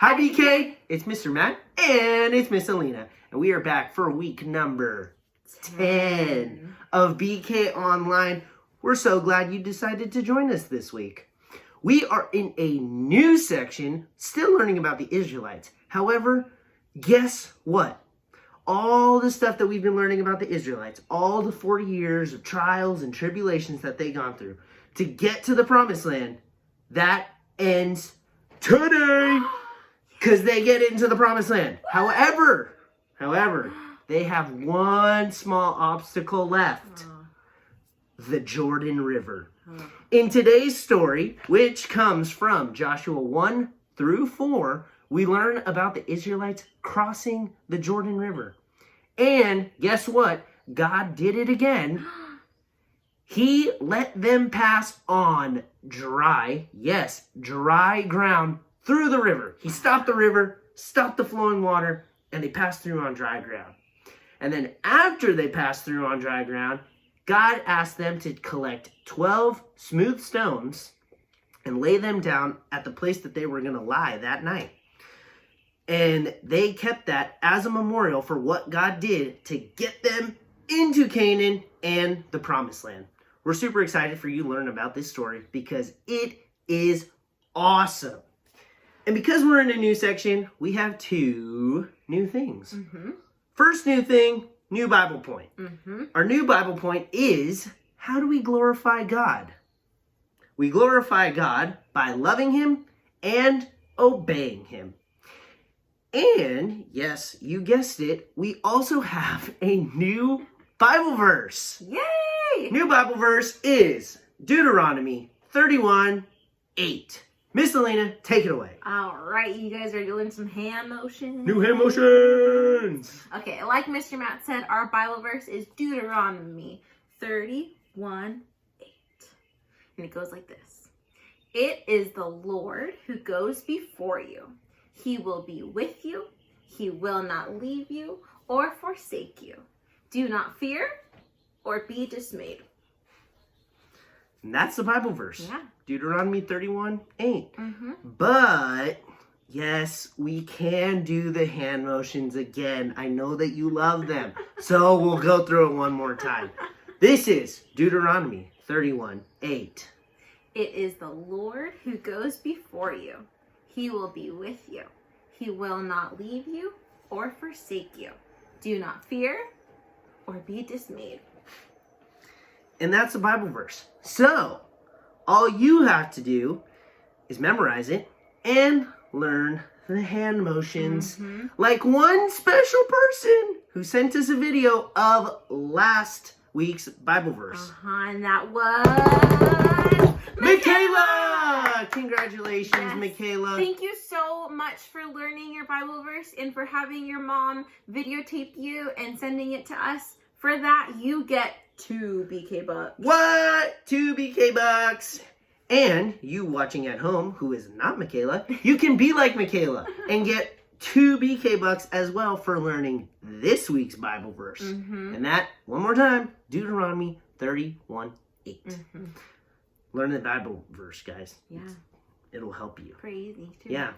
Hi BK, it's Mr. Matt and it's Miss Alina, and we are back for week number 10 of BK Online. We're so glad you decided to join us this week. We are in a new section, still learning about the Israelites. However, guess what? All the stuff that we've been learning about the Israelites, all the 40 years of trials and tribulations that they've gone through to get to the promised land, that ends today. Because they get into the promised land. However, they have one small obstacle left. The Jordan River. In today's story, which comes from Joshua 1 through 4, we learn about the Israelites crossing the Jordan River. And guess what? God did it again. He let them pass on dry ground through the river. He stopped the river, stopped the flowing water, and they passed through on dry ground. And then after they passed through on dry ground, God asked them to collect 12 smooth stones and lay them down at the place that they were going to lie that night. And they kept that as a memorial for what God did to get them into Canaan and the Promised Land. We're super excited for you to learn about this story because it is awesome. And because we're in a new section, we have two new things. First new thing, new Bible point. Our new Bible point is, how do we glorify God? We glorify God by loving Him and obeying Him. And, yes, you guessed it, we also have a new Bible verse. Yay! New Bible verse is Deuteronomy 31:8. Miss Alina, take it away. All right, you guys are doing some hand motions. New hand motions. Okay, like Mr. Matt said, our Bible verse is Deuteronomy 31:8. And it goes like this. It is the Lord who goes before you. He will be with you. He will not leave you or forsake you. Do not fear or be dismayed. And that's the Bible verse. Yeah. Deuteronomy 31:8. But, yes, we can do the hand motions again. I know that you love them. So we'll go through it one more time. This is Deuteronomy 31:8. It is the Lord who goes before you. He will be with you. He will not leave you or forsake you. Do not fear or be dismayed. And that's a Bible verse. So, all you have to do is memorize it and learn the hand motions. Like one special person who sent us a video of last week's Bible verse. And that was Michaela! Congratulations, Yes. Michaela. Thank you so much for learning your Bible verse and for having your mom videotape you and sending it to us. For that, you get 2 BK bucks. What? 2 BK bucks. And you watching at home, who is not Michaela, you can be like Michaela and get 2 BK bucks as well for learning this week's Bible verse. And that, one more time, Deuteronomy 31:8. Learn the Bible verse, guys. Yeah. It'll help you. Crazy, too. Yeah.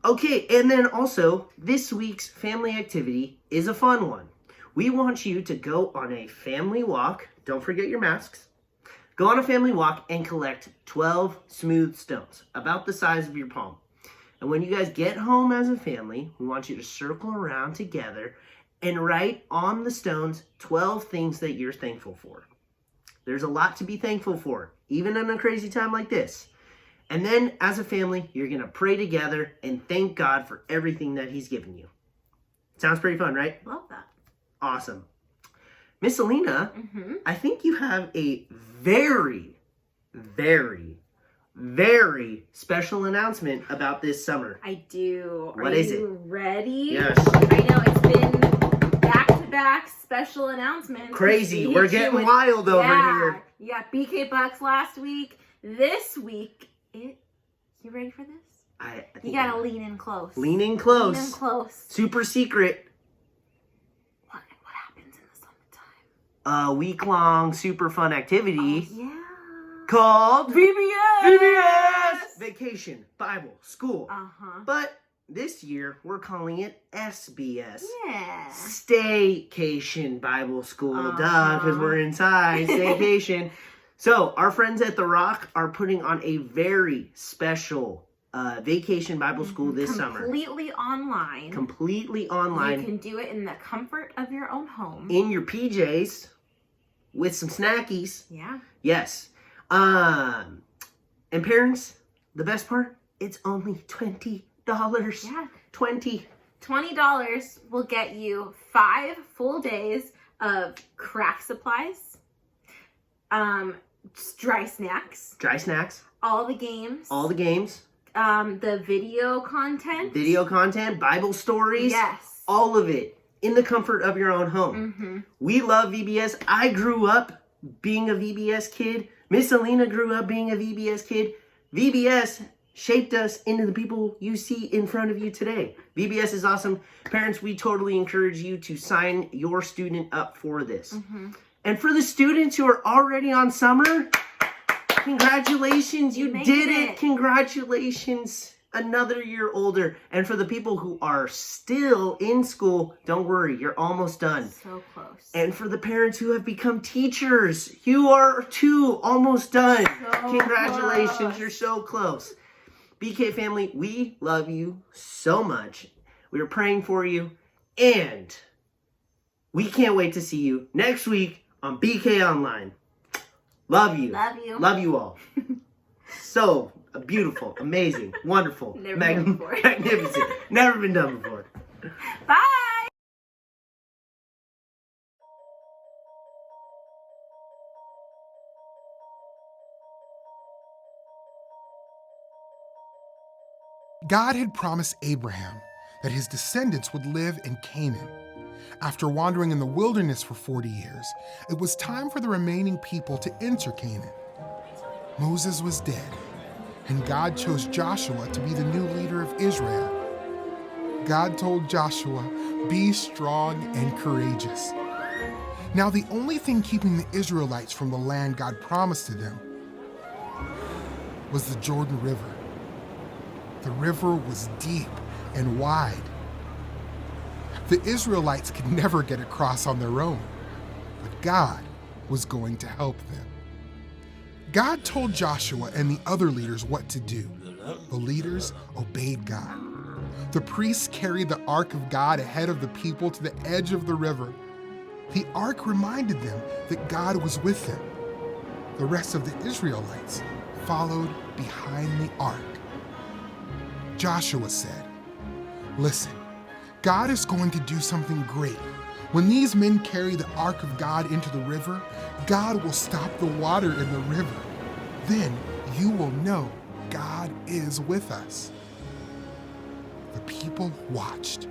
Okay, and then also, this week's family activity is a fun one. We want you to go on a family walk. Don't forget your masks. Go on a family walk and collect 12 smooth stones, about the size of your palm. And when you guys get home as a family, we want you to circle around together and write on the stones 12 things that you're thankful for. There's a lot to be thankful for, even in a crazy time like this. And then, as a family, you're going to pray together and thank God for everything that He's given you. Sounds pretty fun, right? Love that. Awesome. Miss Alina, I think you have a very, very, very special announcement about this summer. I do. What is Are you ready? Yes. I know it's been back-to-back special announcements. Crazy. We're getting wild over here. You got BK Bucks last week. This week, you ready for this? I You think gotta lean in close. lean in close. Lean in close. Super secret. What happens in the summertime? A week-long super fun activity Yeah. called VBS! VBS! Vacation, Bible, School. Uh-huh. But This year, we're calling it SBS. Yeah. Staycation Bible School. Duh, because we're inside. Staycation. So, our friends at The Rock are putting on a very special vacation Bible school this summer. Completely online. Completely online. You can do it in the comfort of your own home. In your PJs with some snackies. Yeah. Yes. And parents, the best part, it's only $20. Yeah. $20 will get you 5 full days of craft supplies, dry snacks, all the games, the video content, Bible stories, yes, all of it in the comfort of your own home. Mm-hmm. We love VBS. I grew up being a VBS kid. Miss Alina grew up being a VBS kid. VBS shaped us into the people you see in front of you today. VBS is awesome. Parents, we totally encourage you to sign your student up for this. Mm-hmm. And for the students who are already on summer, congratulations, you did it. Congratulations, another year older. And for the people who are still in school, don't worry, you're almost done. So close. And for the parents who have become teachers, you are too almost done. Congratulations, close. You're so close. BK family, we love you so much. We are praying for you, and we can't wait to see you next week on BK Online. Love you. Love you. Love you all. So beautiful, amazing, wonderful, magnificent. Never been done before. Bye. God had promised Abraham that his descendants would live in Canaan. After wandering in the wilderness for 40 years, it was time for the remaining people to enter Canaan. Moses was dead, and God chose Joshua to be the new leader of Israel. God told Joshua, "Be strong and courageous." Now, the only thing keeping the Israelites from the land God promised to them was the Jordan River. The river was deep and wide. The Israelites could never get across on their own, but God was going to help them. God told Joshua and the other leaders what to do. The leaders obeyed God. The priests carried the ark of God ahead of the people to the edge of the river. The ark reminded them that God was with them. The rest of the Israelites followed behind the ark. Joshua said, "Listen, God is going to do something great. When these men carry the ark of God into the river, God will stop the water in the river. Then you will know God is with us." The people watched.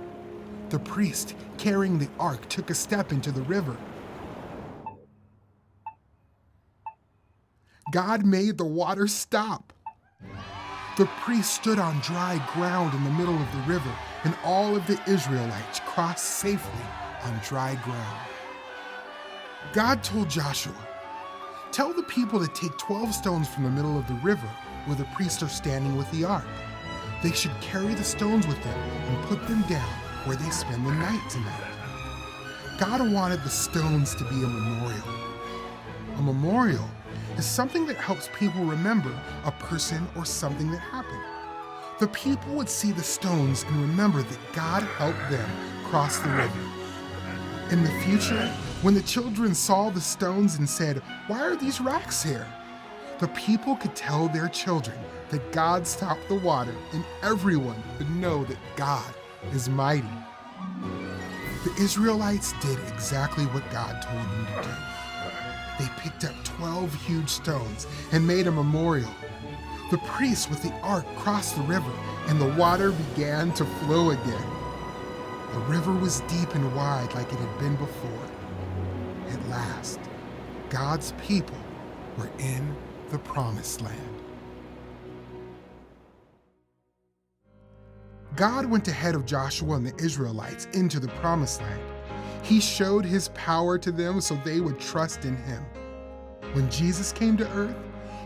The priest carrying the ark took a step into the river. God made the water stop. The priest stood on dry ground in the middle of the river, and all of the Israelites crossed safely on dry ground. God told Joshua, "Tell the people to take 12 stones from the middle of the river where the priests are standing with the ark. They should carry the stones with them and put them down where they spend the night tonight." God wanted the stones to be a memorial. A memorial is something that helps people remember a person or something that happened. The people would see the stones and remember that God helped them cross the river. In the future, when the children saw the stones and said, "Why are these rocks here?" the people could tell their children that God stopped the water, and everyone would know that God is mighty. The Israelites did exactly what God told them to do. They picked up 12 huge stones and made a memorial. The priests with the ark crossed the river, and the water began to flow again. The river was deep and wide like it had been before. At last, God's people were in the Promised Land. God went ahead of Joshua and the Israelites into the Promised Land. He showed his power to them so they would trust in him. When Jesus came to earth,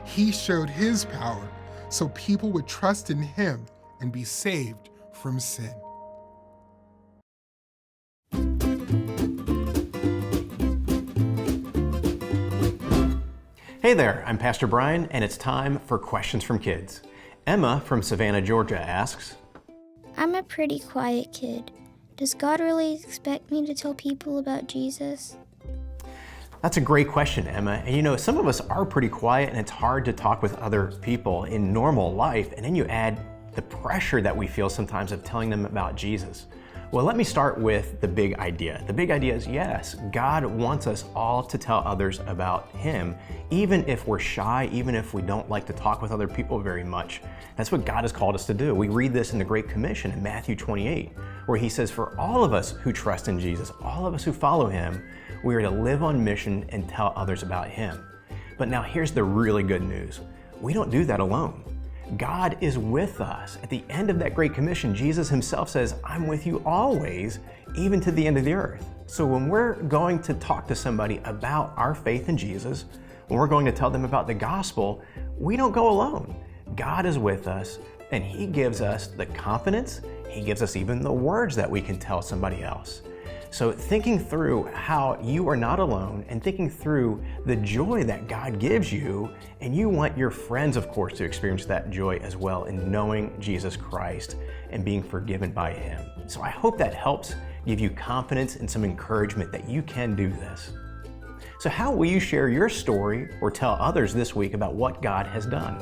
he showed his power so people would trust in him and be saved from sin. Hey there, I'm Pastor Brian, and it's time for Questions from Kids. Emma from Savannah, Georgia asks, I'm a pretty quiet kid. Does God really expect me to tell people about Jesus? That's a great question, Emma. And you know, some of us are pretty quiet and it's hard to talk with other people in normal life, and then you add the pressure that we feel sometimes of telling them about Jesus. Well, let me start with the big idea. The big idea is yes, God wants us all to tell others about Him, even if we're shy, even if we don't like to talk with other people very much. That's what God has called us to do. We read this in the Great Commission in Matthew 28, where He says, for all of us who trust in Jesus, all of us who follow Him, we are to live on mission and tell others about Him. But now here's the really good news. We don't do that alone. God is with us. At the end of that Great Commission, Jesus Himself says, I'm with you always, even to the end of the earth. So when we're going to talk to somebody about our faith in Jesus, when we're going to tell them about the gospel, we don't go alone. God is with us, and He gives us the confidence, He gives us even the words that we can tell somebody else. So thinking through how you are not alone and thinking through the joy that God gives you, and you want your friends, of course, to experience that joy as well in knowing Jesus Christ and being forgiven by Him. So I hope that helps give you confidence and some encouragement that you can do this. So how will you share your story or tell others this week about what God has done?